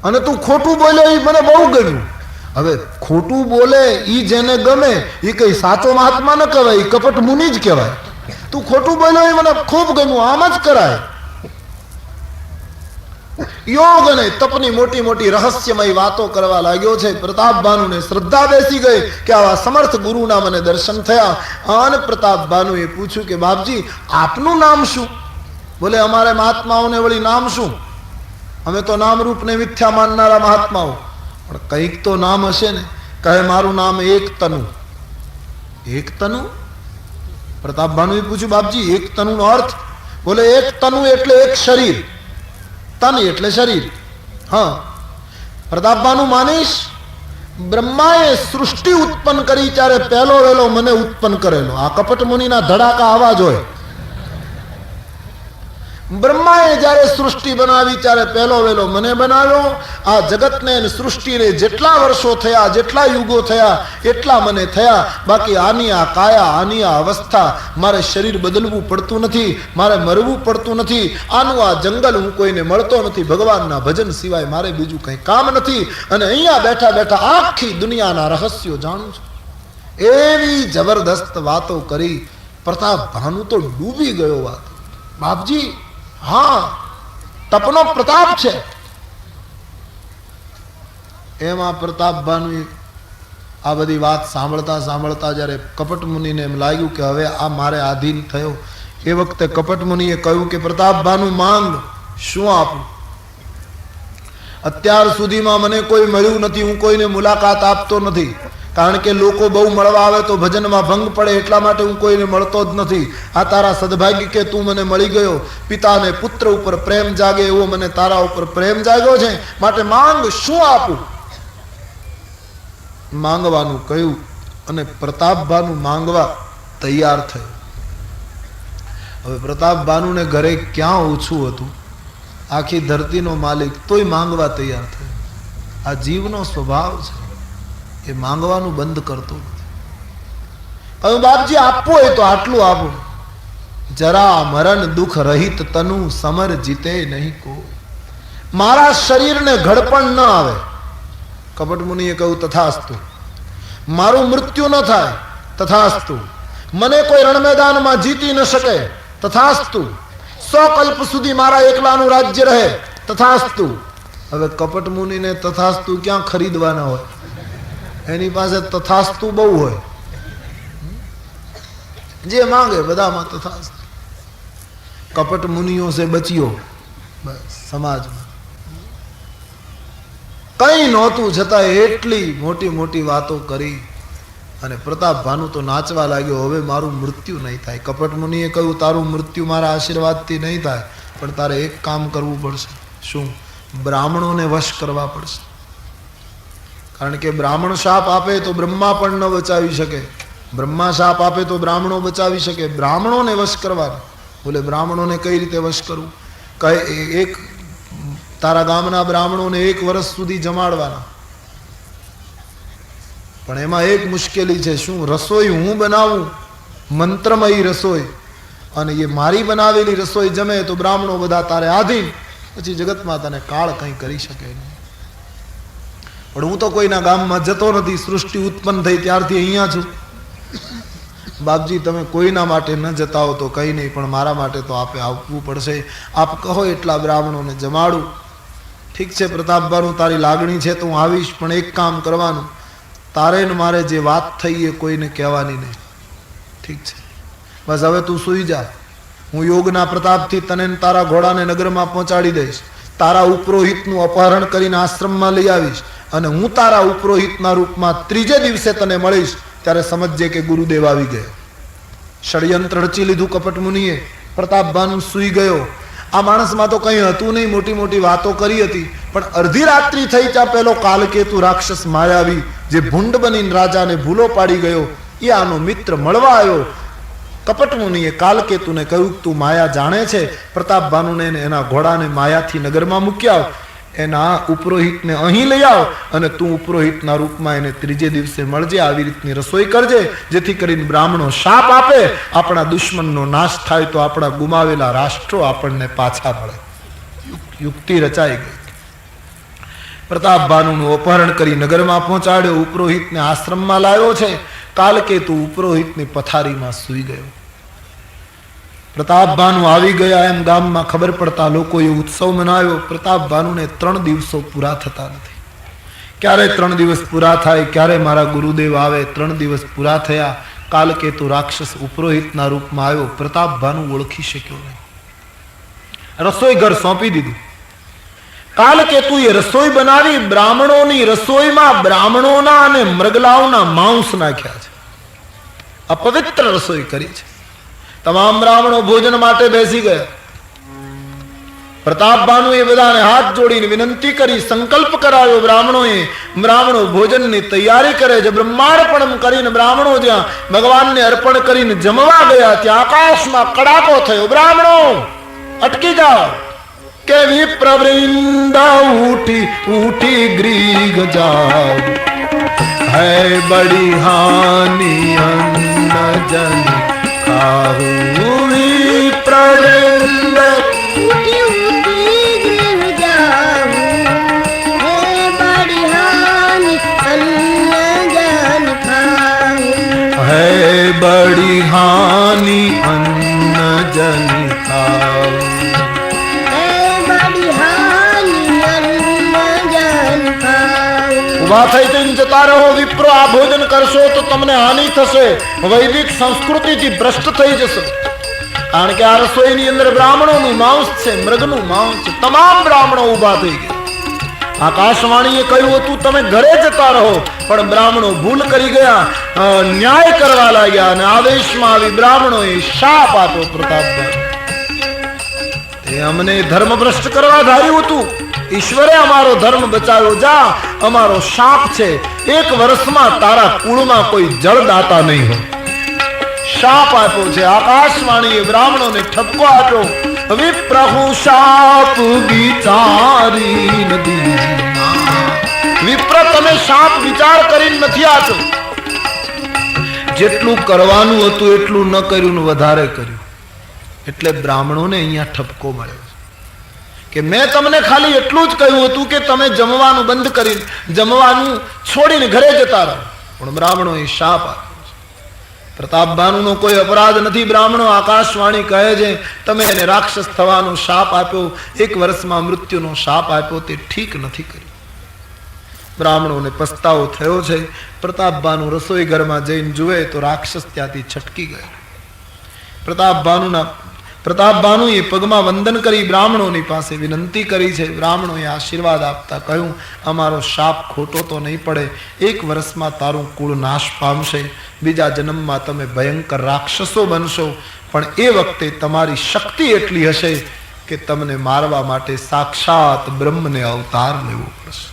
અને તું ખોટું બોલ્યો એ મને બહુ ગમ્યું. હવે ખોટું બોલે ઈ જેને ગમે એ કઈ સાચો મહાત્મા ન કહેવાય, કપટ મુનિ જ કહેવાય. તું ખોટું બોલ્યો એ મને ખૂબ ગમ્યું, આમ જ કરાય. યોગ અને તપની મોટી મોટી રહસ્યમય વાતો કરવા લાગ્યો છે. પ્રતાપભાનુને શ્રદ્ધા બેસી ગઈ કે આવા સમર્થ ગુરુના મને દર્શન થયા. અને પ્રતાપભાનુએ પૂછ્યું કે બાપજી આપનું નામ શું? બોલે અમારે મહાત્માઓને વળી નામ શું? અમે તો નામરૂપને મિથ્યા માનનારા મહાત્માઓ. પણ કંઈક તો નામ હશે ને. કહે મારું નામ એક તનુ. એક તનુ? પ્રતાપભાનુએ પૂછ્યું બાપજી એક તનુનો અર્થ? બોલે એક તનુ એટલે એક શરીર, તન એટલે શરીર. હા, પ્રતાપભાનુ માનીશ, બ્રહ્માએ સૃષ્ટિ ઉત્પન્ન કરી ત્યારે પહેલો વેલો મને ઉત્પન્ન કરેલો. આ કપટ મુનિના ધડાકા અવાજ હોય. બ્રહ્માએ જ્યારે સૃષ્ટિ બનાવી ત્યારે પહેલો વેલો મને બનાવ્યો. આ જગતને સૃષ્ટિને જેટલા વર્ષો થયા, જેટલા યુગો થયા એટલા મને થયા. બાકી આની આ કાયા, આની આ અવસ્થા, મારે શરીર બદલવું પડતું નથી, મારે મરવું પડતું નથી. આનું આ જંગલ હું કોઈને મળતો નથી. ભગવાનના ભજન સિવાય મારે બીજું કંઈ કામ નથી. અને અહીંયા બેઠા બેઠા આખી દુનિયાના રહસ્યો જાણું છું. એવી જબરદસ્ત વાતો કરી. પ્રતાપભાનુ તો ડૂબી ગયો વાત. બાપજી હા, તપનો પ્રતાપ છે. એમાં પ્રતાપભાનુ આ બધી વાત સાંભળતા સાંભળતા જ્યારે કપટ મુનિને એમ લાગ્યું કે હવે આ મારે આધીન થયો, એ વખતે કપટ મુનિએ કહ્યું કે પ્રતાપભાનુ માંગ, શું આપું? અત્યાર સુધીમાં મને કોઈ મળ્યું નથી, હું કોઈને મુલાકાત આપતો નથી. કારણ કે લોકો બહુ મળવા આવે તો ભજનમાં ભંગ પડે, એટલા માટે હું કોઈને મળતો જ નથી. આ તારા સદભાગ્ય કે તું મને મળી ગયો. પિતાને પુત્ર ઉપર પ્રેમ જાગે એવો મને તારા ઉપર પ્રેમ જાગ્યો છે, માટે માંગ, શું આપું? માંગવાનું કહ્યું અને પ્રતાપભાનુ માંગવા તૈયાર થયો. હવે પ્રતાપભાનુને ઘરે ક્યાં ઓછું હતું, આખી ધરતીનો માલિક, તોય માંગવા તૈયાર થયો. આ જીવનો સ્વભાવ છે, એ માંગવાનું બંધ કરતો નથી. હવે બાપજી આપવું હોય તો આટલું આપો. જરા મરણ દુઃખ રહિત તનુ સમર જીતે નહીં કો. મારા શરીરને ઘડપણ ન આવે. કપટ મુનિએ કહ્યું તથાસ્તુ. મારું મૃત્યુ ન થાય, તથાસ્તુ. મને કોઈ રણ મેદાનમાં જીતી ન શકે, તથાસ્તુ. 100 કલ્પ સુધી મારા એકલાનું રાજ્ય રહે, તથાસ્તુ. હવે કપટ મુનિને તથાસ્તુ ક્યાં ખરીદવાના હોય? એની પાસે તથાસ્તુ બહુ હોય. જે માંગે બધામાં તથાસ્તુ. કપટ મુનિઓ સે બચ્યો બસ સમાજમાં કઈ નહોતું, છતાં એટલી મોટી મોટી વાતો કરી. અને પ્રતાપભાનુ તો નાચવા લાગ્યો. હવે મારું મૃત્યુ નહીં થાય. કપટ મુનિએ કહ્યું તારું મૃત્યુ મારા આશીર્વાદથી નહીં થાય, પણ તારે એક કામ કરવું પડશે. શું? બ્રાહ્મણોને વશ કરવા પડશે. કારણ કે બ્રાહ્મણ શાપ આપે તો બ્રહ્મા પણ ન બચાવી શકે, બ્રહ્મા શાપ આપે તો બ્રાહ્મણો બચાવી શકે. બ્રાહ્મણોને વશ કરવાના. બોલે બ્રાહ્મણોને કઈ રીતે વશ કરવું? કહે એક તારા ગામના બ્રાહ્મણોને 1 વર્ષ સુધી જમાડવાના. પણ એમાં એક મુશ્કેલી છે. શું? રસોઈ હું બનાવું, મંત્રમયી રસોઈ, અને એ મારી બનાવેલી રસોઈ જમે તો બ્રાહ્મણો બધા તારે આધીન. પછી જગતમાં તને કાળ કંઈ કરી શકે નહીં. પણ હું તો કોઈના ગામમાં જતો નથી. સૃષ્ટિ ઉત્પન્ન થઈ ત્યારથી અહીંયા છું. બાપજી તમે કોઈના માટે ન જતા હો તો કંઈ નહીં, પણ મારા માટે તો આપે આવવું પડશે. આપ કહો એટલા બ્રાહ્મણોને જમાડું. ઠીક છે પ્રતાપભાનુ, તારી લાગણી છે તો હું આવીશ, પણ એક કામ કરવાનું, તારે ને મારે જે વાત થઈ એ કોઈને કહેવાની નહીં. ઠીક છે? બસ હવે તું સૂઈ જા. હું યોગના પ્રતાપથી તને તારા ઘોડાને નગરમાં પહોંચાડી દઈશ. તારા ઉપરોહિતનું અપહરણ કરીને આશ્રમમાં લઈ આવીશ, અને હું તારા ઉપરોહિતના રૂપમાં 3જે દિવસે તને મળીશ. ત્યારે સમજજે કે ગુરુદેવ આવી ગયા. ષડયંત્ર રચી લીધું કપટ મુનિએ. પ્રતાપભાનુ સૂઈ ગયો. આ માણસમાં તો કંઈ હતું નહીં, મોટી મોટી વાતો કરી હતી. પણ અડધી રાત્રિ થઈ ત્યાં પેલો કાલકેતુ રાક્ષસ માયાવી, જે ભૂંડ બનીને રાજાને ભૂલો પાડી ગયો, એ આનો મિત્ર મળવા આવ્યો. કપટ મુનિએ કાલકેતુને કહ્યું તું માયા જાણે છે, પ્રતાપભાનુને એના ઘોડાને માયાથી નગરમાં મૂક્યા, એના ઉપરોહિતને અહીં લઈ આવ, અને તું ઉપરોહિતના રૂપમાં એને 3જે દિવસે મળજે. આવી રીતની રસોઈ કરજે, જેથી કરીને બ્રાહ્મણો શાપ આપે, આપણા દુશ્મનનો નાશ થાય, તો આપણા ગુમાવેલા રાષ્ટ્રો આપણને પાછા મળે. યુક્તિ રચાઈ ગઈ. પ્રતાપભાનુનું અપહરણ કરી નગરમાં પહોંચાડ્યો, ઉપરોહિતને આશ્રમમાં લાવ્યો છે. કાલકેતુ ઉપરોહિતની પથારીમાં સૂઈ ગયો. પ્રતાપભાનુ આવી ગયા એમ ગામમાં ખબર પડતા લોકોએ ઉત્સવ મનાવ્યો. પ્રતાપભાનુને 3 દિવસો પૂરા થતા નથી. ક્યારે 3 દિવસ પૂરા થાય, ક્યારે મારા ગુરુદેવ આવે. 3 દિવસ પૂરા થયા. કાલકેતુ રાક્ષસ ઉપરોહિતના રૂપમાં આવ્યો. પ્રતાપભાનુ ઓળખી શક્યો નહીં. રસોઈ ઘર સોંપી દીધું. કાલકેતુએ રસોઈ બનાવી. બ્રાહ્મણોની રસોઈમાં બ્રાહ્મણોના અને મૃગલાઓના માંસ નાખ્યા છે. અપવિત્ર રસોઈ કરી છે. તમામ બ્રાહ્મણો ભોજન માટે બેસી ગયા. પ્રતાપભાનુએ બધાને હાથ જોડીને વિનંતી કરી, સંકલ્પ કરાવ્યો. બ્રાહ્મણો ભોજનની તૈયારી કરે છે. બ્રહ્માર્પણ કરીને બ્રાહ્મણો જ્યાં ભગવાનને અર્પણ કરીને જમવા ગયા ત્યાં આકાશમાં કડાકો થયો. બ્રાહ્મણો અટકી જાઓ કે વિપ્રવૃંદા ઉઠી ઉઠી ગ્રીગ જાઓ, હૈ બડી હાનિ અન્ન જન ખાહુ. વિપ્રવૃંદ ઉઠી ઉઠી ગ્રીગ જાઓ, હૈ બડી હાનિ અન્ન જન ખાહુ. હૈ બડી હાનિ અન્ન જન ખાહુ. ઉભા થઈ જઈને જતા રહો. વિપ્રો, આ ભોજન કરશો તો તમને હાનિ થશે. વૈદિક સંસ્કૃતિથી ભ્રષ્ટ થઈ જશે. કારણ કે આ રસોઈની અંદર બ્રાહ્મણોનું માંસ છે, મૃગનું માંસ છે. તમામ બ્રાહ્મણો ઉભા થઈ ગયા. આકાશવાણીએ કહ્યું હતું તમે ઘરે જતા રહો, પણ બ્રાહ્મણો ભૂલ કરી ગયા, ન્યાય કરવા લાગ્યા અને આવેશમાં આવી બ્રાહ્મણોએ શાપ આપ્યો. પ્રતાપભાઈ, અમને ધર્મ ભ્રષ્ટ કરવા ધાર્યું હતું. ઈશ્વરે અમારો ધર્મ બચાવ્યો. જા, અમારો શાપ છે, 1 વર્ષમાં તારા કુળમાં કોઈ જળદાતા નહીં હોય. શાપ આપ્યો છે. આકાશવાણીએ બ્રાહ્મણોને ઠપકો આપ્યો. વિપ્રહુ શાપ વિચારી નદી. વિપ્ર, તમે શાપ વિચાર કરીને નથી આપ્યો. જેટલું કરવાનું હતું એટલું ન કર્યું ને વધારે કર્યું. એટલે બ્રાહ્મણોને અહીંયા ઠપકો મળ્યો કે મેં તમને ખાલી એટલું જ કહ્યું હતું કે તમે જમવાનું બંધ કરીને, જમવાનું છોડીને ઘરે જતા રહો, પણ બ્રાહ્મણોએ શાપ આપ્યો. પ્રતાપભાનુનો કોઈ અપરાધ નથી. બ્રાહ્મણો આકાશવાણી કહે છે તમે એને રાક્ષસ થવાનો શાપ આપ્યો, 1 વર્ષમાં મૃત્યુનો શાપ આપ્યો, તે ઠીક નથી કર્યું. બ્રાહ્મણોને પસ્તાવો થયો છે. પ્રતાપભાનુ રસોઈ ઘરમાં જઈને જુએ તો રાક્ષસ ત્યાંથી છટકી ગયો. પ્રતાપભાનુએ પગમાં વંદન કરી બ્રાહ્મણોની પાસે વિનંતી કરી છે. બ્રાહ્મણોએ આશીર્વાદ આપતા કહ્યું, અમારો શાપ ખોટો તો નહીં પડે. 1 વર્ષમાં તારું કુળ નાશ પામશે. બીજા જન્મમાં તમે ભયંકર રાક્ષસો બનશો, પણ એ વખતે તમારી શક્તિ એટલી હશે કે તમને મારવા માટે સાક્ષાત બ્રહ્મને અવતાર લેવો પડશે.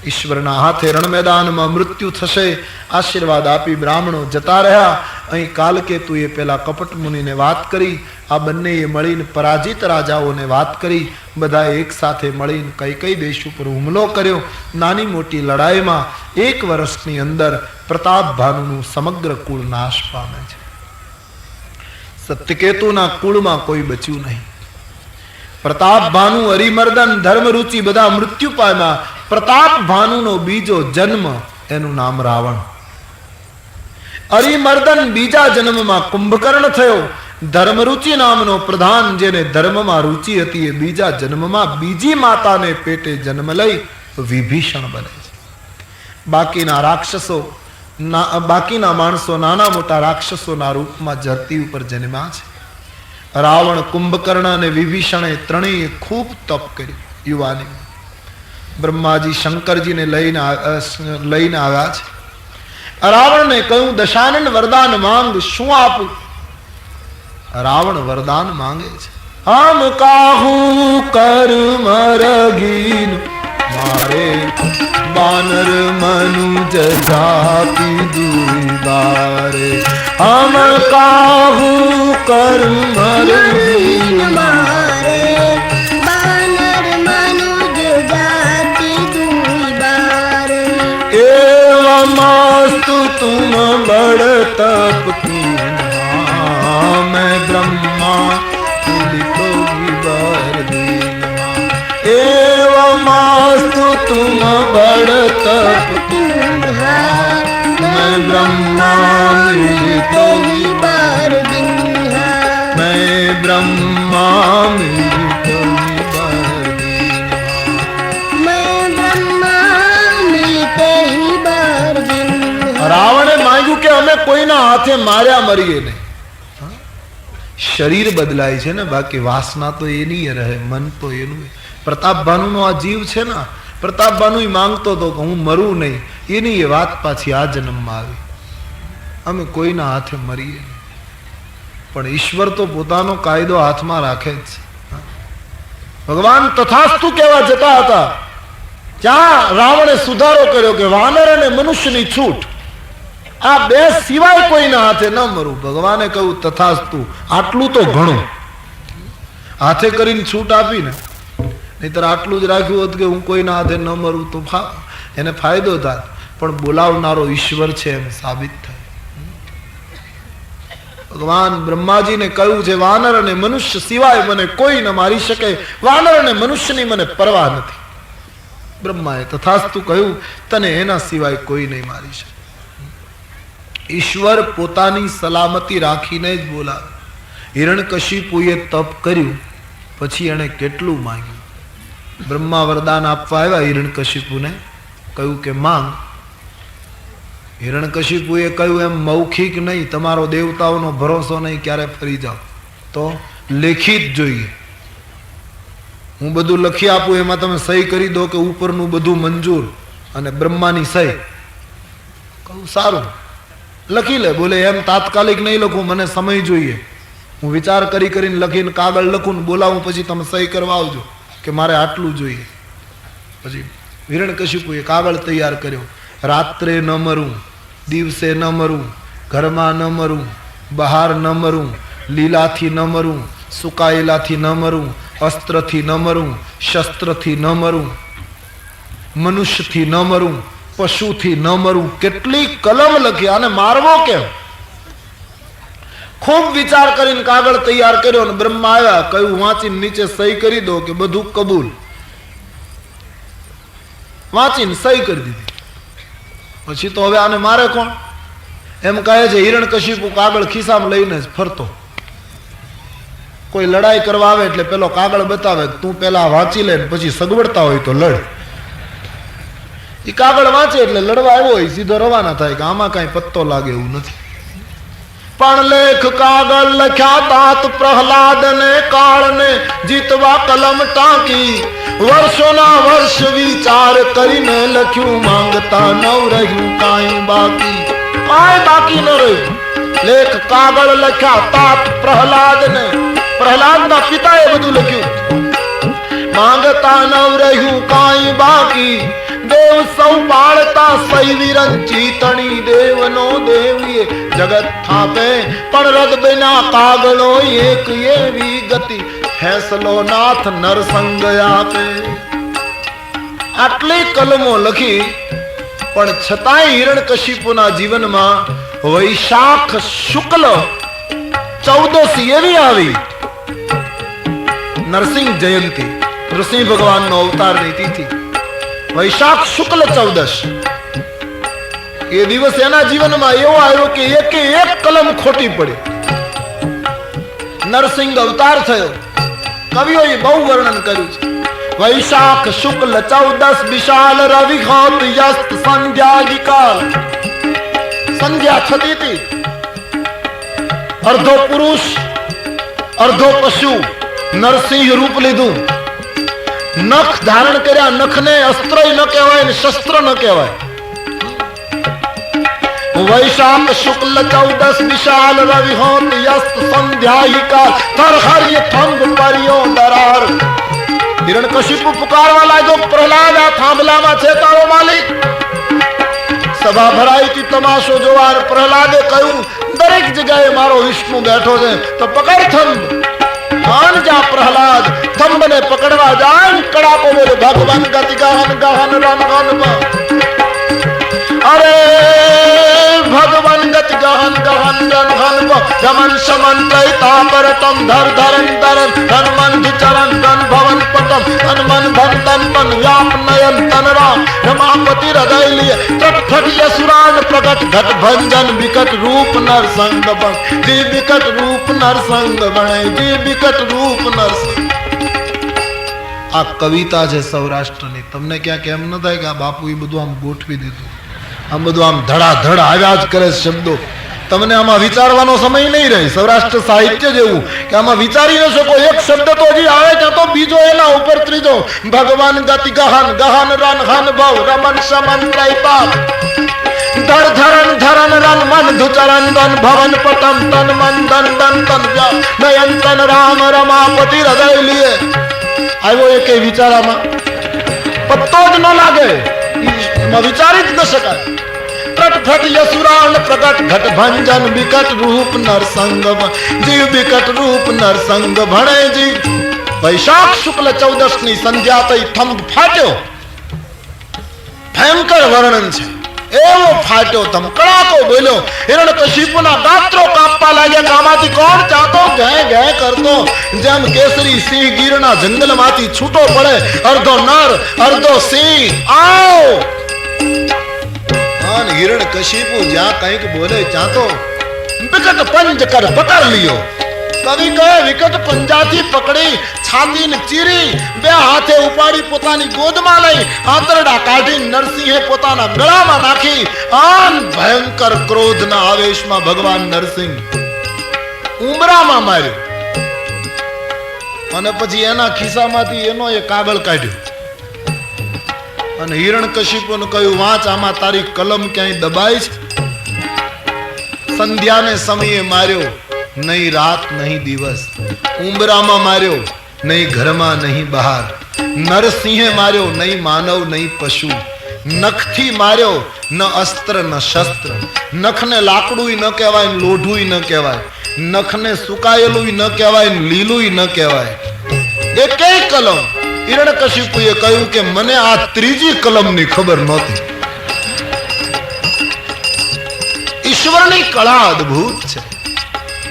ઈશ્વરના હાથે રણ મેદાનમાં મૃત્યુ થશે. આશીર્વાદ આપી બ્રાહ્મણો જતા રહ્યા. અહીં કાલકેતુએ પેલા કપટ મુનિને વાત કરી. આ બંનેએ મળીને પરાજિત રાજાઓને વાત કરી. બધાએ એક સાથે મળીને કઈ દેશ ઉપર હુમલો કર્યો. નાની મોટી લડાઈમાં 1 વર્ષની અંદર પ્રતાપભાનુનું સમગ્ર કુળ નાશ પામે છે. સત્યકેતુના કુળમાં કોઈ બચ્યું નહીં. પ્રતાપભાનુ, હરિમર્દન, ધર્મરુચિ બધા મૃત્યુ પામ્યા. પ્રતાપભાનુનો બીજો જન્મ, એનું નામ રાવણ. હરિમર્દન બીજા જન્મમાં કુંભકર્ણ થયો. ધર્મરુચિ નામનો પ્રધાન, જેને ધર્મમાં રુચિ હતી, એ બીજા જન્મમાં બીજી માતાને પેટે જન્મ લઈ વિભીષણ બને છે. બાકીના માણસો નાના મોટા રાક્ષસોના રૂપમાં ધરતી ઉપર જન્મ્યા છે. રાવણ, કુંભકર્ણ અને વિભીષણે ત્રણેય ખૂબ તપ કર્યું. યુવાની બ્રહ્માજી શંકરજીને લઈને આવ્યા છે. રાવણને કહ્યું, દશાનન વરદાન માંગ, શું આપું? રાવણ વરદાન માંગે છે. હમ કાહું કર્મ રગીન મારે બાનર મનુજ જાપી દુઈબારે. હમ કાહું કર્મ રગીન મારે બાનર મનુજ જાપી દુઈબારે. એવમસ્તુ તુમ બડ તપ मैं ब्रह्मा लिखो विवर दीनमा. एवमास्तु तुम ब्रह्मा मिलते ही बार दिन है। मैं ब्रह्मा मिलते ही बार दिन मैं ब्रह्मा मिलते ही बार दिन है। રાવણે માંગ્યું કે અમે કોઈના હાથે માર્યા મરીએ નહીં. શરીર બદલાય છે ને, બાકી વાસના તો એની રહે, મન તો એનું. પ્રતાપભાનુ નો આ જીવ છે ને, પ્રતાપભાનુ માંગતો હતો કે હું મરું નહીં, એની એ વાત પાછી આ જન્મમાં આવી. અમે કોઈના હાથે મરીએ નહીં. પણ ઈશ્વર તો પોતાનો કાયદો હાથમાં રાખે જ છે. ભગવાન તથાસ્તુ કહેવા જતા હતા, ત્યાં રાવણે સુધારો કર્યો કે વાનર અને મનુષ્યની છૂટ, આ બે સિવાય કોઈના હાથે ન મરું. ભગવાને કહ્યું તથાસ્તુ, આટલું તો ઘણું. હાથે કરીને છૂટ આપી ને, નહીતર આટલું જ રાખ્યું હોત કે હું કોઈના હાથે ન મરું તો એને ફાયદો થાય, પણ બોલાવનારો ઈશ્વર છે એમ સાબિત થાય. ભગવાન બ્રહ્માજીને કહ્યું છે વાનર અને મનુષ્ય સિવાય મને કોઈ ન મારી શકે, વાનર અને મનુષ્યની મને પરવા નથી. બ્રહ્માએ તથાસ્તુ કહ્યું, તને એના સિવાય કોઈ નહીં મારી શકે. ઈશ્વર પોતાની સલામતી રાખીને જ બોલાવે. હિરણ્યકશિપુએ તપ કર્યું, પછી એણે કેટલું માંગ્યું. બ્રહ્મા વરદાન આપવા આવ્યા હિરણ્યકશિપુને, કહ્યું કે માંગ. હિરણ્યકશિપુએ કહ્યું એમ મૌખિક નહીં, તમારો દેવતાઓનો ભરોસો નહીં, ક્યારે ફરી જાઓ તો લેખિત જોઈએ. હું બધું લખી આપું, એમાં તમે સહી કરી દો કે ઉપરનું બધું મંજૂર, અને બ્રહ્માની સહી. કહું સારું લખી લે. બોલે એમ તાત્કાલિક નહીં લખું, મને સમય જોઈએ, હું વિચાર કરી કરીને લખીને કાગળ લખું ને બોલાવું, પછી તમે સહી કરવા આવજો કે મારે આટલું જોઈએ. પછી હિરણ્યકશિપુએ કાગળ તૈયાર કર્યો. રાત્રે ન મરું, દિવસે ન મરું, ઘરમાં ન મરું, બહાર ન મરું, લીલાથી ન મરું, સુકાયેલાથી ન મરું, અસ્ત્રથી ન મરું, શસ્ત્રથી ન મરું, મનુષ્યથી ન મરું, પશુથી ન મરું. કેટલી કલમ લખી, આને મારવો કેમ? ખૂબ વિચાર કરીને કાગળ તૈયાર કર્યો અને બ્રહ્મા આવ્યા, કહ્યું વાંચીને નીચે સહી કરી દો કે બધું કબૂલ. વાંચીને સહી કરી દીધી. પછી તો હવે આને મારે કોણ? એમ કહે છે હિરણ્યકશિપુ કાગળ ખિસ્સામાં લઈને જ ફરતો. કોઈ લડાઈ કરવા આવે એટલે પેલો કાગળ બતાવે, તું પેલા વાંચી લે, પછી સગવડતા હોય તો લડ. એ કાગળ વાંચે એટલે લડવા આવ્યો હોય, સીધો રવાના થાય કે આમાં કઈ પત્તો લાગે એવું નથી. પણ લેખ કાગળ લખ્યા તાત પ્રહલાદ ને કાળને જીતવા કલમ ટાંકી, વર્ષોના વર્ષ વિચાર કરીને લખ્યું, માંગતા ન રહ્યું કાંઈ બાકી, કાંઈ બાકી ન રહ્યું. લેખ કાગળ લખ્યા તાત પ્રહલાદ ને, પ્રહલાદના પિતાએ બધું લખ્યું. માંગતા ન રહ્યું કાંઈ બાકી, દેવ સૌ પાળતા સૈવી ચિતણી, દેવનો દેવીએ જગત થાપે, પણ રદ બના કાગળો એક એવી ગતિ, ફેસલો નાથ નરસંગ આપે. આટલી કલમો લખી, પણ છતાંય હિરણ્યકશિપુના જીવનમાં વૈશાખ શુક્લ 14 એવી આવી, નરસિંહ જયંતી, નૃસિંહ ભગવાનનો અવતારની તિથિ વૈશાખ શુક્લ 14. એ દિવસ એના જીવનમાં એવો આવ્યો કે એકે એક કલમ ખોટી પડી. નરસિંહ અવતાર થયો. કવિઓએ બહુ વર્ણન કર્યું છે. વૈશાખ શુક્લ 14 વિશાલ રવિ ઘોત યસ્ત સંધ્યા વિકાલ. સંધ્યા થતી હતી. અર્ધો પુરુષ અર્ધો પશુ નરસિંહ રૂપ લીધું. નખ ધારણ કર્યા. નખને અસ્ત્ર ન કહેવાય ને શસ્ત્ર ન કહેવાય. વૈશાખ શુક્લ 14 વિશાલ રવિ હોત યસ્ત સંધ્યાયિકા તરહર્ય થંભ પરિયો દરાર. હિરણ્યકશિપુ પુકારવા લાગ્યો, પ્રહલાદ આ થાંભલામાં છે તારો માલિક. સભા ભરાઈ હતી તમાશો જોવા. પ્રહલાદે કહ્યું, દરેક જગ્યાએ મારો વિષ્ણુ બેઠો છે, તો પકડ થંભ. જા પ્રહલાદ થંભને પકડવા જાય. કડાકો બોલે, ભગવાન ગતિ ગહન ગહન રન ગન. અરે ભગવાન ગતિ ગહન ગહન રન ગન. रमन समन्त्रयितापरतम धर धरन धरन हनुमंत चरण धन भवन पटम हनुमन धन धन मन व्याप नयन तन राम रमापति हृदय लिए तत्फट यसुरान प्रकट घट भंजन विकट रूप नर संग बन जी विकट रूप नर संग बने जी विकट रूप नर संग। આ કવિતા છે સૌરાષ્ટ્રની. તમને ક્યાંક એમ ન થાય કે આ બાપુ એ બધું આમ ગોઠવી દીધું, આમ બધું આમ ધડાધડ આવ્યા જ કરે શબ્દો, તમને આમાં વિચારવાનો સમય નહીં રહે. સૌરાષ્ટ્ર સાહિત્ય જેવું કે આમાં વિચારી ન શકો, એક શબ્દ તો હજી આવે ત્યાં તો બીજો એના ઉપર ત્રીજો. ભગવાન ગતિ ગહન ગહન રન હન ભવ રમન સમન ત્રૈપાલ ધર ધરન ધરન રન મન ધુચરન ધન ભવન પટમ તન મન ધન ધન તન નયન તન રામ રમાપતિ હૃદય લીએ. આવ્યો એ કઈ વિચારામાં પત્તો જ ન લાગે, એમાં વિચારી જ ન શકાય. પ્રટફટ યસુરાન પ્રગટ ઘટ ભંજન વિકટ રૂપ નરસંગ જીવ વિકટ રૂપ નરસંગ ભણે જીવ. વૈશાખ શુક્લ 14 ની સંધ્યા થઈ થંભ ફાટ્યો. ભયંકર વર્ણન છે, એવો ફાટ્યો થંભ, કડાકો બોલ્યો. હિરણ્યકશિપુના ગાત્રો કાપવા લાગ્યા કે આમાંથી કોણ ચાતો ઘે ઘે કરતો, જેમ કેસરી સિંહ ગીરના જંગલમાંથી છૂટો પડે, અર્ધો નર અર્ધો સિંહ. આવ હિરણ્યકશિપુ જ્યાં કંઈક બોલે ત્યાં તો વિકટ પંજ કર પકડ લ્યો. કવિ કહે વિકટ પંજાથી પકડી છાતીને ચીરી બે હાથે ઉપાડી પોતાની ગોદમાં લઈ આંતરડા કાઢી નરસિંહે પોતાના ગળામાં નાખી. આન ભયંકર ક્રોધના આવેશમાં ભગવાન નરસિંહ ઉમરામાં માર્યો અને પછી એના ખિસ્સામાંથી એનો એ કાગળ કાઢ્યો અને હિરણ્યકશિપુને કહ્યું, વાંચ, આમાં તારી કલમ ક્યાંય દબાઈ છે? સંધ્યાને સમયે માર્યો, નહીં રાત નહીં દિવસ. ઉંબરામાં માર્યો, નહીં ઘરમાં નહીં બહાર. નરસિંહે માર્યો, નહીં માનવ નહીં પશુ. નખથી માર્યો, ન અસ્ત્ર ન શસ્ત્ર. નખને લાકડું ન કહેવાય, લોઢું ન કહેવાય. નખને સુકાયેલું ન કહેવાય, લીલું ન કહેવાય. એકેય કલમ. હિરણ્યકશિપુએ કહ્યું કે મને આ ત્રીજી કલમની ખબર નહોતી. ઈશ્વરની કળા અદ્ભુત છે.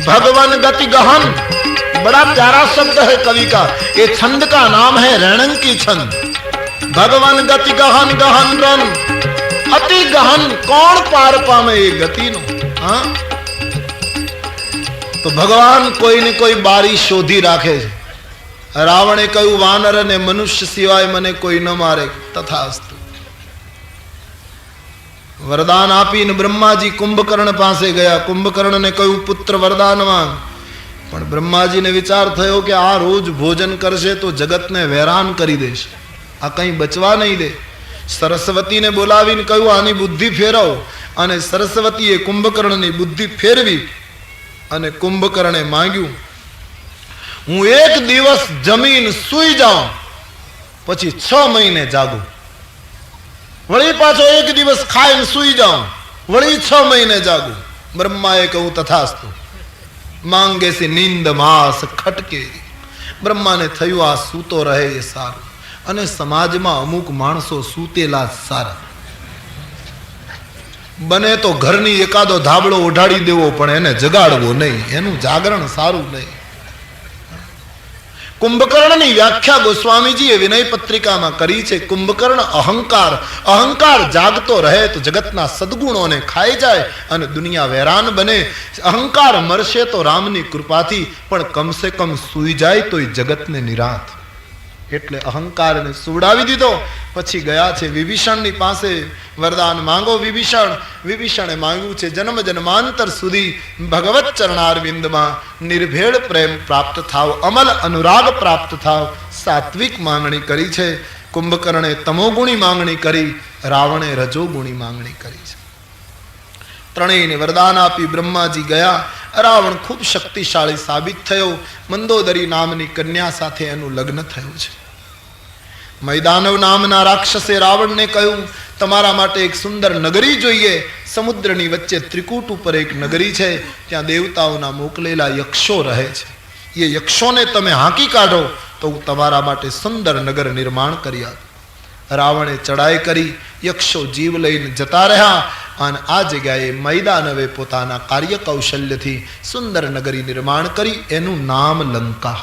भगवान गति गहन बड़ा प्यारा शब्द है कवि का. ये छंद का नाम है रणंकी छंद. भगवान गति गहन गहन रन अति गहन कौन पार पामे ये गति नो. हाँ, तो भगवान कोई ने कोई बारी शोधी राखे. रावणे कहू वानर ने मनुष्य सिवाय मने कोई न मारे. तथास्तु. वरदान આપીને બ્રહ્માજી કુંભકર્ણ પાસે ગયા. કુંભકર્ણને કહ્યું પુત્ર વરદાન માંગ. પણ બ્રહ્માજીને વિચાર થયો કે આ રોજ ભોજન કરશે તો જગતને વેરાન કરી દેશે, આ કંઈ બચવા નહીં દે. સરસ્વતીને બોલાવીને કહ્યું આની બુદ્ધિ ફેરવો. અને સરસ્વતીએ કુંભકર્ણની બુદ્ધિ ફેરવી અને કુંભકર્ણે માંગ્યું, હું એક દિવસ જમીન સૂઈ જાઉં પછી 6 મહિને જાગું, વળી પાછો એક દિવસ ખાઈને સૂઈ જાઉં, વળી 6 મહિને જાગું. બ્રહ્માએ કહ્યું તથાસ્તુ. માંગે સે નીંદ માસ ખટકે. બ્રહ્માને થયું આ સૂતો રહે એ સારું. અને સમાજમાં અમુક માણસો સૂતેલા સારા. બને તો ઘરની એકાદો ધાબળો ઓઢાડી દેવો પણ એને જગાડવો નહીં, એનું જાગરણ સારું નહીં. કુંભકર્ણની વ્યાખ્યા ગોસ્વામીજીએ વિનય પત્રિકામાં કરી છે. કુંભકર્ણ અહંકાર, અહંકાર જાગતો રહે તો જગતના સદગુણોને ખાઈ જાય અને દુનિયા વેરાન બને. અહંકાર મરશે તો રામની કૃપાથી, પણ કમસે કમ સૂઈ જાય તો જગતને નિરાંત. એટલે અહંકારને સુવડાવી દીધો. પછી ગયા છે વિભીષણની પાસે, વરદાન માંગો વિભીષણ. વિભીષણે માંગ્યું છે જન્મ જન્માંતર સુધી ભગવત ચરણારવિંદમાં નિર્ભેળ પ્રેમ પ્રાપ્ત થાવ, અમલ અનુરાગ પ્રાપ્ત થાવ. સાત્વિક માંગણી કરી છે. કુંભકર્ણે તમોગુણી માંગણી કરી, રાવણે રજોગુણી માંગણી કરી છે. ત્રણેયને વરદાન આપી બ્રહ્માજી ગયા. રાવણ ખૂબ શક્તિશાળી સાબિત થયો. મંદોદરી નામની કન્યા સાથે એનું લગ્ન થયું છે. મૈદાનવ નામના રાક્ષસે રાવણને કહ્યું તમારા માટે એક સુંદર નગરી જોઈએ. સમુદ્રની વચ્ચે ત્રિકૂટ ઉપર એક નગરી છે, ત્યાં દેવતાઓના મોકલેલા યક્ષો રહે છે. એ યક્ષોને તમે હાંકી કાઢો તો હું તમારા માટે સુંદર નગર નિર્માણ કરી આપું. રાવણે ચડાઈ કરી. યક્ષો જીવ લઈને જતા રહ્યા. અને આ જગ્યાએ મૈદાન હવે પોતાના કાર્ય કૌશલ્યથી સુંદર નગરી નિર્માણ કરી, એનું નામ લંકા.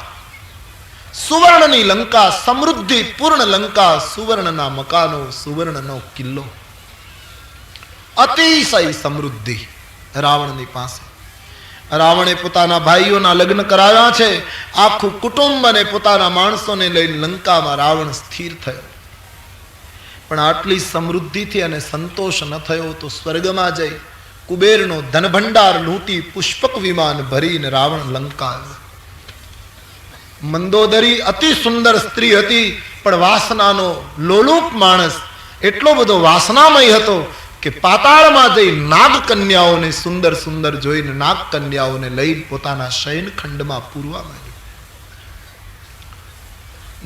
સુવર્ણની લંકા, સમૃદ્ધિ પૂર્ણ લંકા, સુવર્ણના મકાનો, સુવર્ણનો કિલ્લો, અતિશય સમૃદ્ધિ રાવણની પાસે. રાવણે પોતાના ભાઈઓના લગ્ન કરાવ્યા છે, આખું કુટુંબ અને પોતાના માણસોને લઈને લંકામાં રાવણ સ્થિર થયો. પણ આટલી સમૃદ્ધિથી અને સંતોષ ન થયો તો સ્વર્ગમાં જઈ કુબેરનો ધનભંડાર લૂંટી પુષ્પક વિમાન ભરીને રાવણ લંકા આવ્યો. મંદોદરી અતિ સુંદર સ્ત્રી હતી, પણ વાસનાનો લોલુપ માણસ એટલો બધો વાસનામય હતો કે પાતાળમાં જઈ નાગ કન્યાઓને સુંદર સુંદર જોઈને નાગ કન્યાઓને લઈ પોતાના શયનખંડમાં પૂરવા માંડ્યો.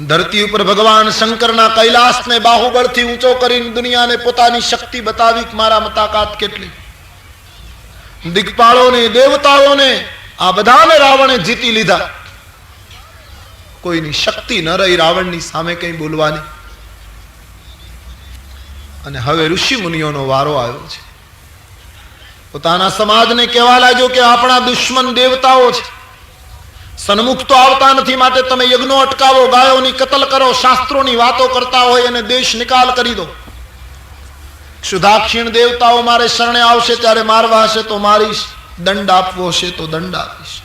ધરતી ઉપર ભગવાન શંકરના કૈલાસને બાહુબળથી ઊંચો કરીને દુનિયાને પોતાની શક્તિ બતાવી કે મારા તાકાત કેટલી. દિગ્પાળોને, દેવતાઓને, આ બધાને રાવણે જીતી લીધા. કોઈની શક્તિ ન રહી રાવણની સામે કઈ બોલવાની. અને હવે ઋષિ મુનિઓનો વારો આવ્યો છે. પોતાના સમાજને કહેવા લાગ્યો કે આપણા દુશ્મન દેવતાઓ છે, સન્મુખ તો આવતા નથી, માટે તમે યજ્ઞો અટકાવો, ગાયોની કતલ કરો, શાસ્ત્રોની વાતો કરતા હોય અને દેશ નિકાલ કરી દો. ક્ષુધાક્ષીણ દેવતાઓ મારે શરણે આવશે ત્યારે મારવા હશે તો મારીશ, દંડ આપવો હશે તો દંડ આપીશ.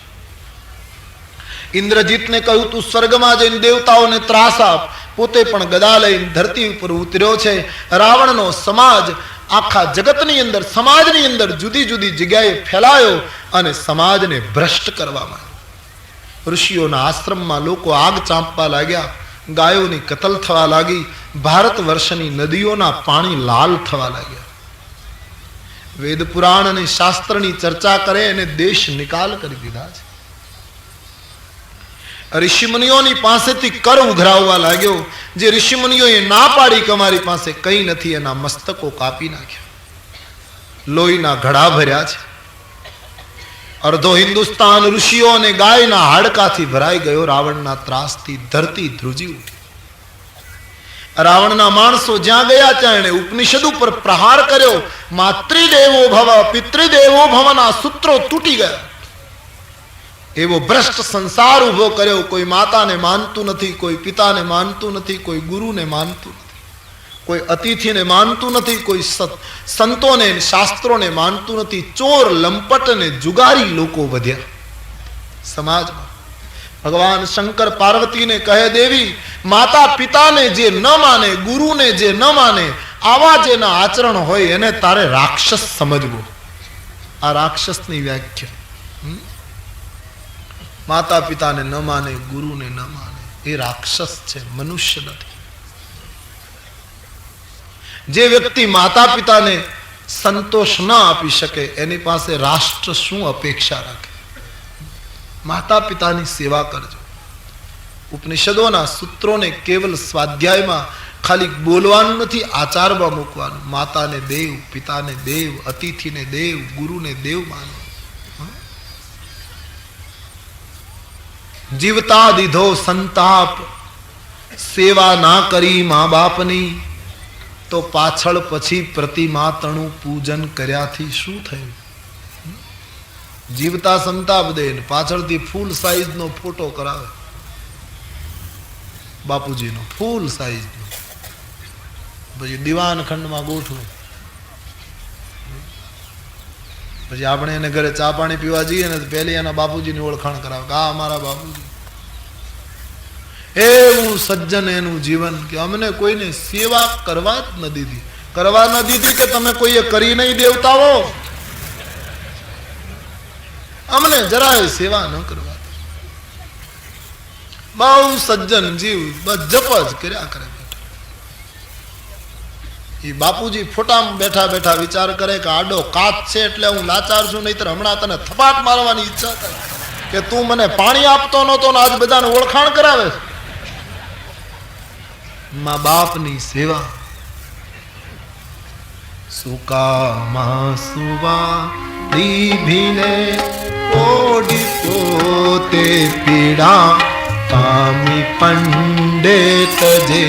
ઇન્દ્રજીતને કહ્યું તું સ્વર્ગમાં જઈને દેવતાઓને ત્રાસ આપ, પોતે પણ ગદા લઈને ધરતી ઉપર ઉતર્યો છે. રાવણનો સમાજ આખા જગતની અંદર, સમાજની અંદર જુદી જુદી જગ્યાએ ફેલાયો અને સમાજને ભ્રષ્ટ કરવા માંડ્યો. ઋષિઓના આશ્રમમાં લોકો આગ ચાંપવા લાગ્યા, ગાયોની કતલ થવા લાગી, ભારત વર્ષની નદીઓના પાણી લાલ થવા લાગ્યા. વેદ પુરાણ અને શાસ્ત્રની ચર્ચા કરે અને દેશ નિકાલ કરી દીધા છે. ઋષિમુનિઓની પાસેથી કર ઉઘરાવવા લાગ્યો. જે ઋષિમુનિઓએ ના પાડી કે અમારી પાસે કંઈ નથી, એના મસ્તકો કાપી નાખ્યા, લોહીના ઘડા ભર્યા છે. અર્ધો હિન્દુસ્તાન ઋષિઓ અને ગાયના હાડકાથી ભરાઈ ગયો. રાવણના ત્રાસથી ધરતી ધ્રુજી ઉઠી. રાવણના માણસો જ્યાં ગયા ત્યાં એને ઉપનિષદ ઉપર પ્રહાર કર્યો. માતૃદેવો ભવ પિતૃદેવો ભવના સૂત્રો તૂટી ગયા. એવો ભ્રષ્ટ સંસાર ઉભો કર્યો. કોઈ માતાને માનતું નથી, કોઈ પિતાને માનતું નથી, કોઈ ગુરુને માનતું નથી, કોઈ અતિથિને માનતું નથી, કોઈ સંતોને શાસ્ત્રોને માનતું નથી. ચોર, લંપટ અને જુગારી લોકો વધ્યા સમાજમાં. ભગવાન શંકર પાર્વતીને કહે, દેવી, માતા પિતાને જે ન માને, ગુરુને જે ન માને, આવા જેના આચરણ હોય એને તારે રાક્ષસ સમજવો. આ રાક્ષસની વ્યાખ્યા. માતા પિતાને ન માને, ગુરુને ન માને, એ રાક્ષસ છે, મનુષ્ય નથી. જે વ્યક્તિ માતા પિતાને સંતોષ ન આપી શકે એની પાસે રાષ્ટ્ર શું અપેક્ષા રાખે? માતા પિતાની સેવા કરજો. ઉપનિષદોના સૂત્રોને કેવલ સ્વાધ્યાયમાં ખાલી બોલવાનું નથી, આચારમાં મૂકવાનું. માતાને દેવ, પિતાને દેવ, અતિથિને દેવ, ગુરુને દેવ માનો. જીવતા દીધો સંતાપ, સેવા ના કરી મા બાપની, તો પાછળ પછી પ્રતિમાતણું પૂજન કર્યાથી શું થયું? જીવતા સંતાપ દે, પાછળથી ફૂલ સાઈઝનો ફોટો કરાવે બાપુજીનો, ફૂલ સાઈઝનો, પછી દિવાન ખંડમાં ગોઠવું. પછી આપણે એને ઘરે ચા પાણી પીવા જઈએ ને પહેલી એના બાપુજીની ઓળખાણ કરાવે કે આ અમારા બાપુજી. એવું સજ્જન એનું જીવન કે અમને કોઈને સેવા કરવા જ ન દીધી. કરવા ન દીધી કે તમે કોઈએ કરી નહીં દેવતાઓ, અમને જરાય સેવા ન કરવા. બહુ સજ્જન જીવ, બસ જપ જ કર્યા કરે. એ બાપુજી ફોટામાં બેઠા બેઠા વિચાર કરે કે આડો કાચ છે એટલે હું લાચાર છું, નહીતર હમણાં તને થપાટ મારવાની ઈચ્છા થાય કે તું મને પાણી આપતો નહોતો ને આજ બધાને ઓળખાણ કરાવે. મા બાપની સેવા. સુકામાં સુવા દીભીને ઓડી પોતે પીડા, પામી પંડે તજે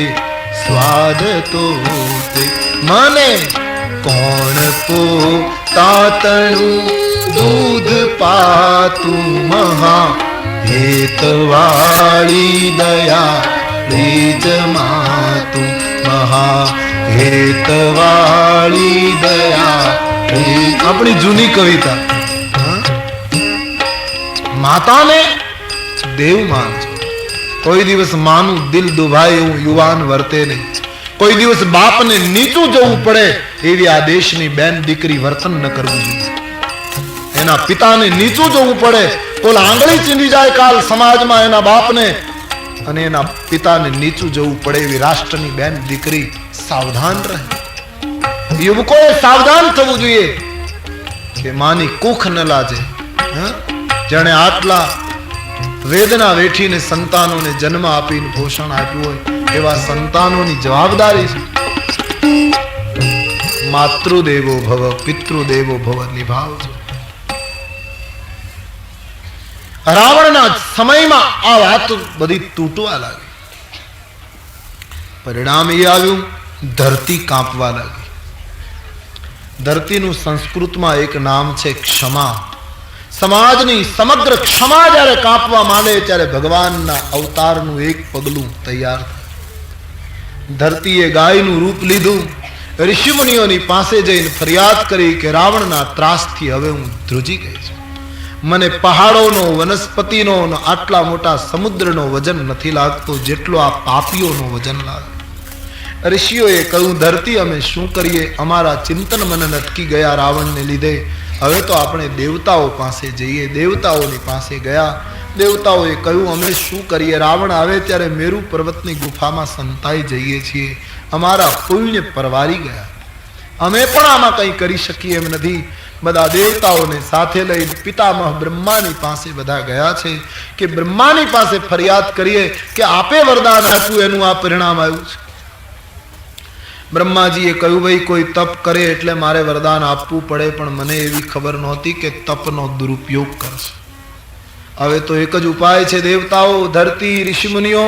સ્વાદ તો મને કોણ પોતાતણું દૂધ પાતું મહા હેતવાળી દયા પ્રેજ માતું મહા હેતવાળી દયા. આપણી જૂની કવિતા. માતાને દેવ માનજો. કોઈ દિવસ માનું દિલ દુભાય એવું યુવાન વર્તે નહીં. કોઈ દિવસ બાપને નીચું જવું પડે એવી આ દેશની બેન દીકરી વર્તન ન કરવું જોઈએ. એના પિતાને નીચું જવું પડે તો આંગળી ચીંધી જાય કાલ સમાજમાં એના બાપને, અને એના પિતાને નીચું જવું પડે એવી રાષ્ટ્રની બેન દીકરી સાવધાન રહે. યુવકોએ સાવધાન થવું જોઈએ કે માની કુખ ન લાજે. જેણે આટલા વેદના વેઠીને સંતાનોને જન્મ આપીને પોષણ આપ્યું હોય એવા સંતાનોની જવાબદારી છે. માતૃદેવો ભવ પિતૃદેવો ભવ નિભાવજો. રાવણના સમયમાં આ વાત બધી તૂટવા લાગી. પરિણામ એ આવ્યું, ધરતી કાંપવા લાગી. ધરતીનું સંસ્કૃતમાં એક નામ છે ક્ષમા. સમાજની સમગ્ર ક્ષમા જ્યારે કાંપવા માંડે ત્યારે ભગવાનના અવતારનું એક પગલું તૈયાર થાય. ધરતીએ ગાયનું રૂપ લીધું. ઋષિમુનિઓની પાસે જઈને ફરિયાદ કરી કે રાવણના ત્રાસથી હવે હું ધ્રુજી ગઈ છું. મને પહાડોનો, વનસ્પતિનો, આટલા મોટા સમુદ્રનો વજન નથી લાગતો જેટલો આ પાપીઓનો વજન લાગે. ઋષિઓએ કહ્યું, ધરતી અમે શું કરીએ? અમારા ચિંતન મનન અટકી ગયા રાવણને લીધે. હવે તો આપણે દેવતાઓ પાસે જઈએ. દેવતાઓની પાસે ગયા. દેવતાઓએ કહ્યું, અમે શું કરીએ? રાવણ આવે ત્યારે મેરુ પર્વતની ગુફામાં સંતાઈ જઈએ છીએ. અમારા પુણ્ય પરવારી ગયા. અમે પણ આમાં કંઈ કરી શકીએ એમ નથી. બધા દેવતાઓને સાથે લઈ પિતામહ બ્રહ્માની પાસે બધા ગયા છે કે બ્રહ્માની પાસે ફરિયાદ કરીએ કે આપે વરદાન આપ્યું એનું આ પરિણામ આવ્યું છે. બ્રહ્માજીએ કહ્યું, ભાઈ કોઈ તપ કરે એટલે મારે વરદાન આપવું પડે, પણ મને એવી ખબર નહોતી કે તપનો દુરુપયોગ કરશે. હવે તો એક જ ઉપાય છે દેવતાઓ, ધરતી, ઋષિમુનિઓ,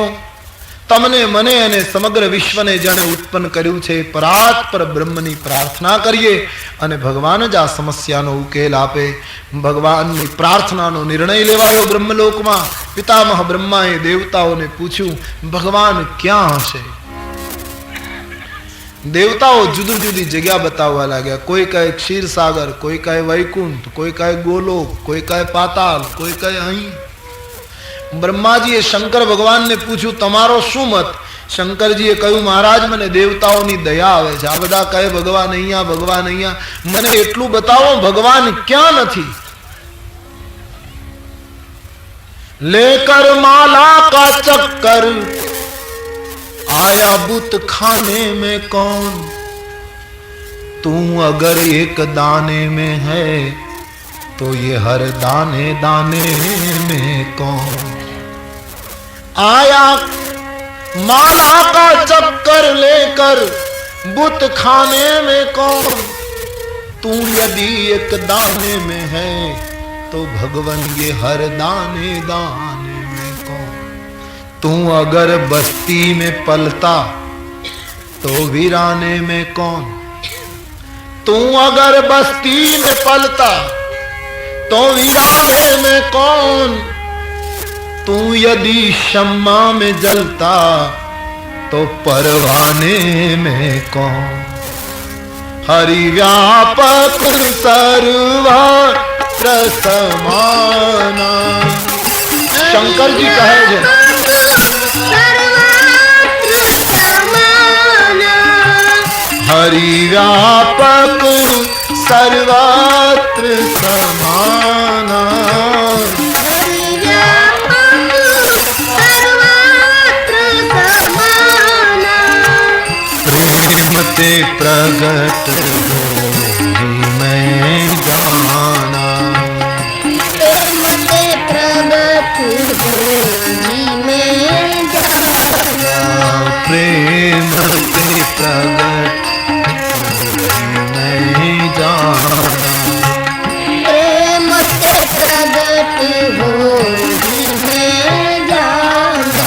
તમને, મને અને સમગ્ર વિશ્વને જેણે ઉત્પન્ન કર્યું છે પરાત્પર બ્રહ્મની પ્રાર્થના કરીએ અને ભગવાન જ આ સમસ્યાનો ઉકેલ આપે. ભગવાનની પ્રાર્થનાનો નિર્ણય લેવાયો બ્રહ્મલોકમાં. પિતામહ બ્રહ્માએ દેવતાઓને પૂછ્યું, ભગવાન ક્યાં હશે? દેવતાઓ જુદી જુદી જગ્યા બતાવવા લાગ્યા. કોઈ કહે ક્ષીરસાગર, કોઈ કહે વૈકુંઠ, કોઈ કહે ગોલોક, કોઈ કહે પાતાલ, કોઈ કહે અહીં. બ્રહ્માજીએ શંકર ભગવાનને પૂછ્યું, તમારો શું મત? શંકરજીએ કહ્યું, મહારાજ મને દેવતાઓની દયા આવે છે. આ બધા કહે ભગવાન અહીંયા, ભગવાન અહીંયા. મને એટલું બતાવો ભગવાન ક્યાં નથી? લેકર માલા કા ચક્કર आया बुत खाने में कौन? तू अगर एक दाने में है तो ये हर दाने दाने में कौन? आया माला का चक्कर लेकर बुत खाने में कौन? तू यदि एक दाने में है तो भगवन ये हर दाने दाने में कौन? तू अगर बस्ती में पलता तो वीराने में कौन? तू अगर बस्ती में पलता तो वीराने में कौन? तू यदि शम्मा में जलता तो परवाने में कौन? हरि व्यापक सर्वत्र समाना. शंकर जी कहे છે हरि व्यापक सर्वत्र समाना. प्रेम ते प्रगट मैं जाना. प्रेम ते प्रगट मैं जाना. प्रेम से प्रगट हो मैं जाना.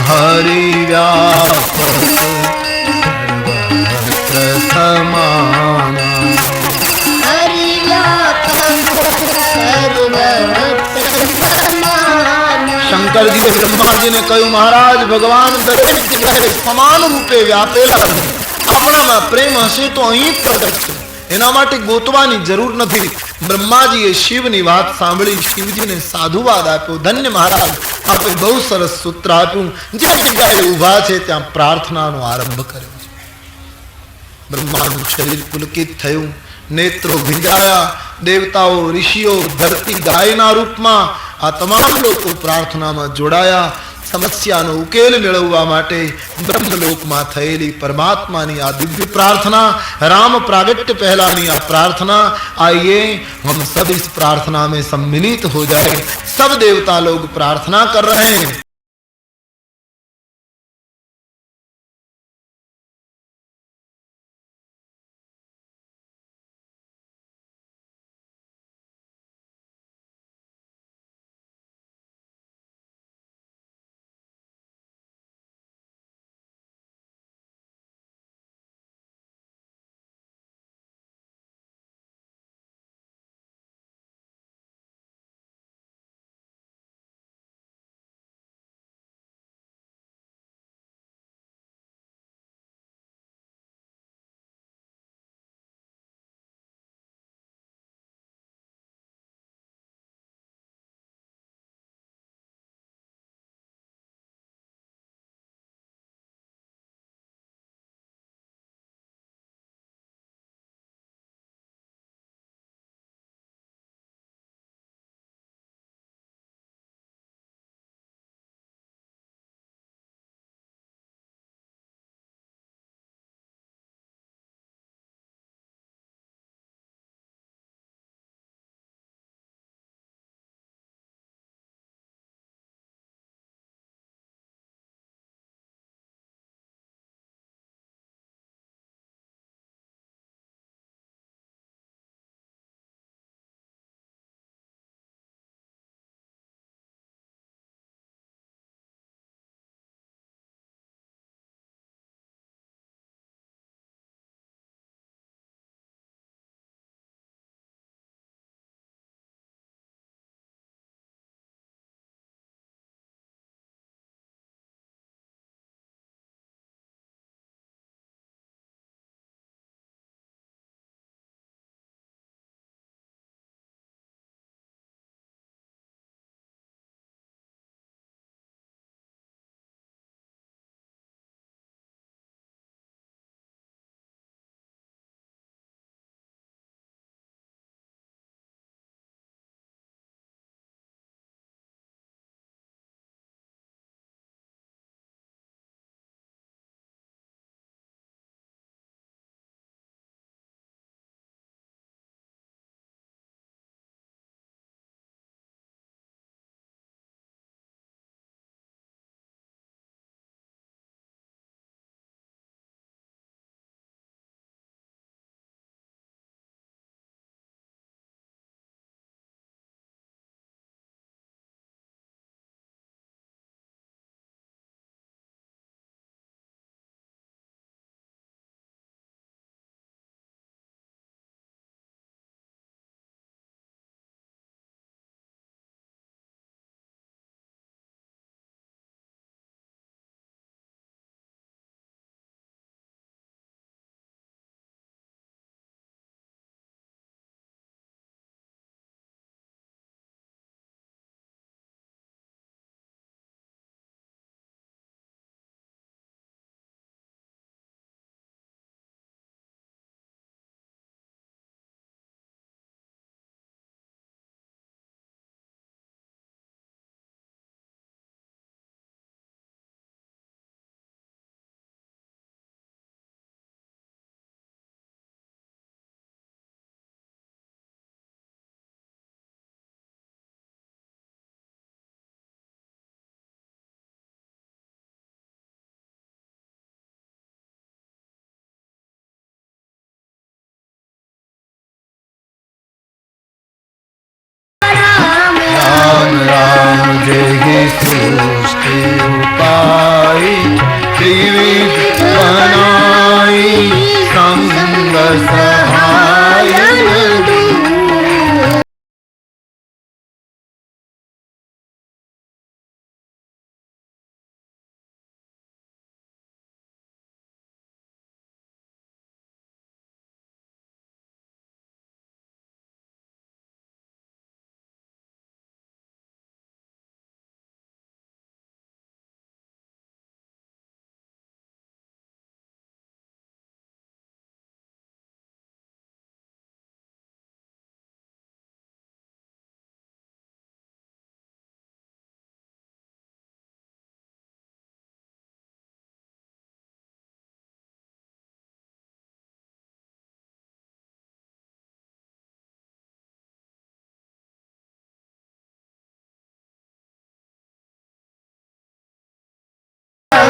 हरि व्यापक सर्वत्र समाना. બ્રહ્માજી ને કહ્યું મહારાજ ભગવાન દરેક જગ્યાએ સમાન રૂપે વ્યાપેલા છે, આપણામાં પ્રેમ હશે તો અહીં પ્રગટ છે, એના માટે ગોતવાની જરૂર નથી. બ્રહ્માજીએ શિવની વાત સાંભળી, શિવજીને સાધુવાદ આપ્યો. ધન્ય મહારાજ, આપે બહુ સરસ સૂત્ર આપ્યું. જે જગ્યાએ ઊભા છે ત્યાં પ્રાર્થનાનો આરંભ કર્યો છે. બ્રહ્માનું શરીર પુલકિત થયું, નેત્રો ભીંજાયા. દેવતાઓ, ઋષિઓ, ધરતી ગાયના રૂપમાં આ તમામ લોકો પ્રાર્થનામાં જોડાયા. સમસ્યાનો ઉકેલ મેળવવા માટે બ્રહ્મલોકમાં થયેલી પરમાत्मा આ દિવ્ય પ્રાर्थना, राम प्रागट्य पहलानी આ प्रार्थना, आइए हम सब इस प्रार्थना में सम्मिलित हो जाए. सब देवता लोग प्रार्थना कर रहे हैं.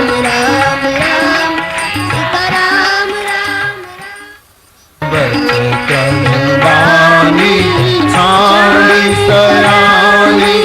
राम राम सीताराम राम वाणी छाड़ी सयानी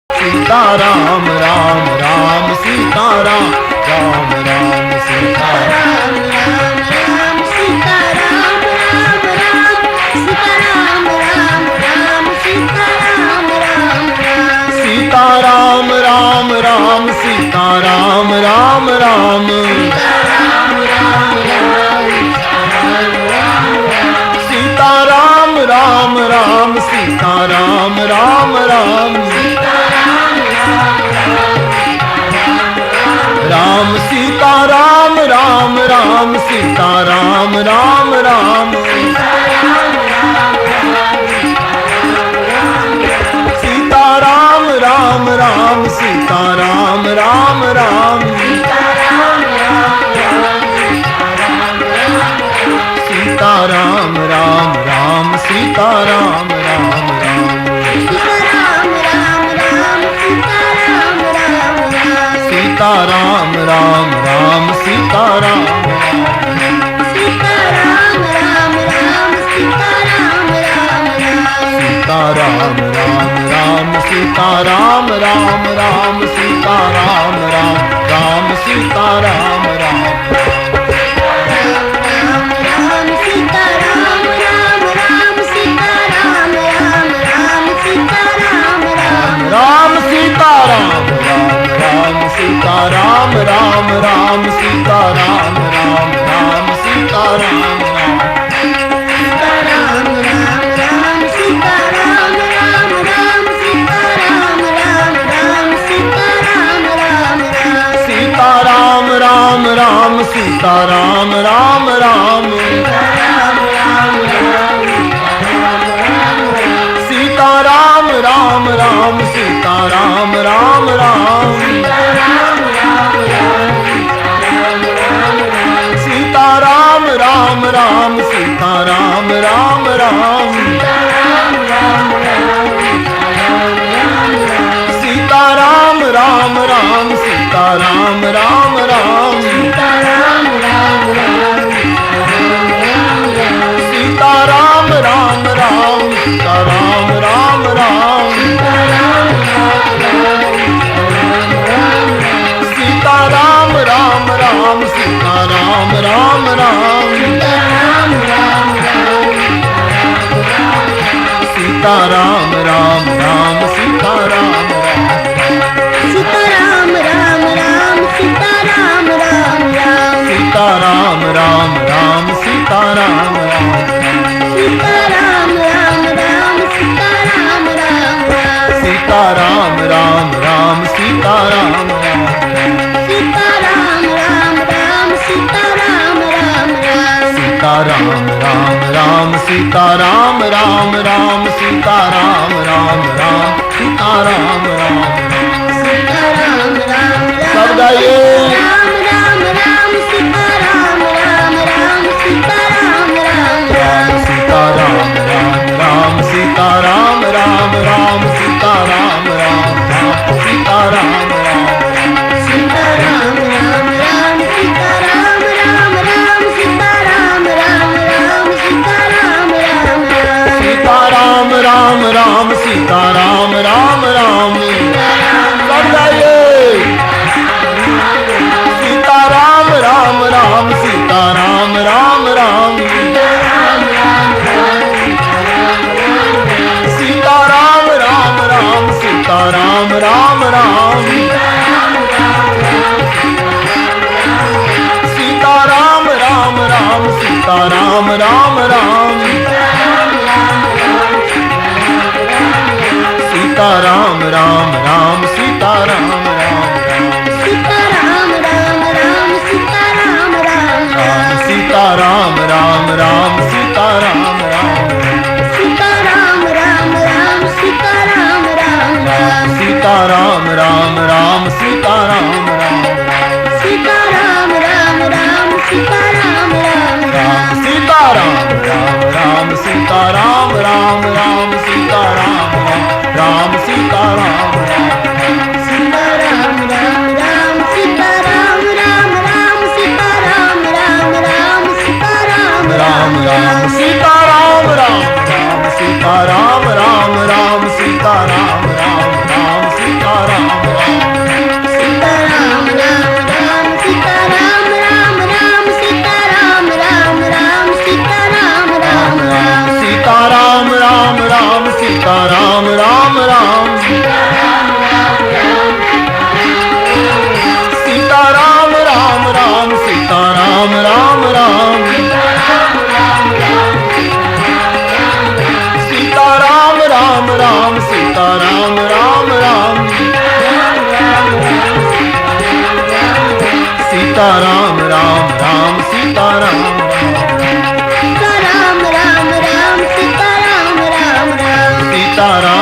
सीताराम राम राम सीताराम राम राम सीताराम राम राम सीताराम राम राम सीताराम राम राम सीताराम राम राम सीताराम राम राम सीताराम राम राम सीताराम राम राम सीताराम राम राम राम सीताराम राम राम सीताराम राम राम सीताराम राम राम सीताराम राम राम सीताराम राम राम सीताराम राम राम सीताराम राम राम सीताराम सीताराम राम राम सीताराम सीताराम राम राम सीताराम राम राम सीताराम राम राम सीताराम राम राम सीताराम राम राम सीताराम राम राम सीताराम राम राम सीताराम राम सीताराम राम राम सीताराम राम राम सीताराम राम राम सीताराम राम राम सीताराम राम राम सीताराम राम राम सीताराम राम राम सीताराम राम राम सीताराम राम राम सीताराम राम राम सीताराम राम राम राम सीता राम राम राम सीताराम राम राम सीता राम राम राम सीता राम राम राम सीता राम राम राम सीता राम राम राम सीता राम राम राम सीता राम सीताराम राम राम सीताराम राम राम सीता राम राम राम सीता राम राम सीताराम राम राम सीताराम राम राम सीता राम राम राम सीता राम राम सीताराम राम राम सीताराम राम राम सीता राम राम राम सीता राम राम राम सीता राम राम राम सीता राम राम सीताराम राम सब गाइए राम राम राम सीताराम राम राम सीताराम राम राम सीता राम राम राम सीता राम राम राम सीता राम राम राम सीता राम राम सीताराम राम राम सीताराम राम राम सीताराम राम राम सीताराम राम राम सीता राम राम राम सीता राम राम राम सब गाइए सीता राम राम राम सीता राम राम राम सीता राम राम राम सीता राम राम राम सीता राम राम राम सीता राम राम राम सीता राम राम राम सीता राम राम सीताराम राम राम सीताराम राम राम सीता राम राम राम सीता राम राम सीताराम राम राम सीताराम राम राम सीता राम राम राम सीता राम राम सीताराम राम राम सीताराम राम राम सीता राम राम राम सीता राम राम राम सीता राम राम सीता राम राम सीताराम राम राम सीताराम राम राम सीताराम राम राम सीताराम राम राम सीता राम राम राम सीता राम राम राम सीता राम राम राम सीता राम राम सीताराम राम राम सीताराम राम राम सीताराम राम राम सीताराम राम राम सीता राम राम राम सीता राम राम राम सीता राम राम राम सीता राम राम राम सीता राम राम राम सीता राम राम राम सीता राम राम राम सीता राम सीताराम राम राम सीताराम राम राम सीता राम